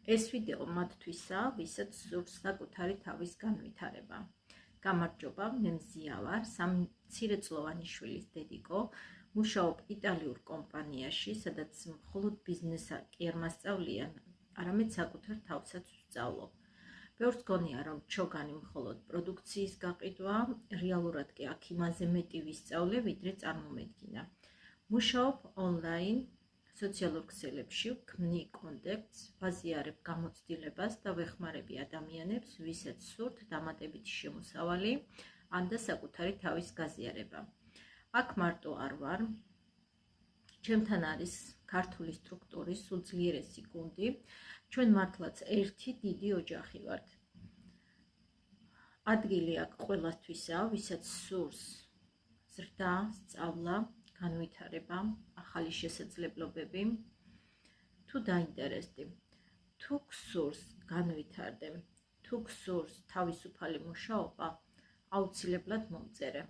ეს ვიდეო მათთვისაა, ვისაც სურს საკუთარი თავის განვითარება. გამარჯობა, მე მზია ვარ, სამცირეწლოვანი შვილის დედიკო, მუშაობ იტალიურ კომპანიაში, სადაც მხოლოდ ბიზნესა კი არ მასწავლიან, არამედ საკუთარ თავსაც ვსწავლობ. ბევრს გონია, რომ ჩოგანი მხოლოდ პროდუქციის გაყიდვა, რეალურად კი აქ იმაზე მეტი ვისწავლე, ვიდრე წარმომედგინა. მუშაობ ონლაინ სოციალურ ქსელებში, ვქმნი კონტექტს, ვაზიარებ გამოცდილებას და ვეხმარები ადამიანებს, ვისაც სურთ დამატებითი შემოსავალი, ან და საკუთარი თავის გაზიარება. აქ მარტო არ ვარ, ჩემთან არის ქართული სტრუქტურის უძლიერესი გუნდი, ჩვენ მართლაც ერთი დიდი ოჯახი ვართ. ადგილი აქ ყველასთვისაა, ვისაც სურს ზრდა, სწავლა, განვითარება, ახალი შესაძლებლობები, თუ დაინტერესდი, თუ გსურს განვითარდე, თუ გსურს თავისუფალი მუშაობა, აუცილებლად მომწერე.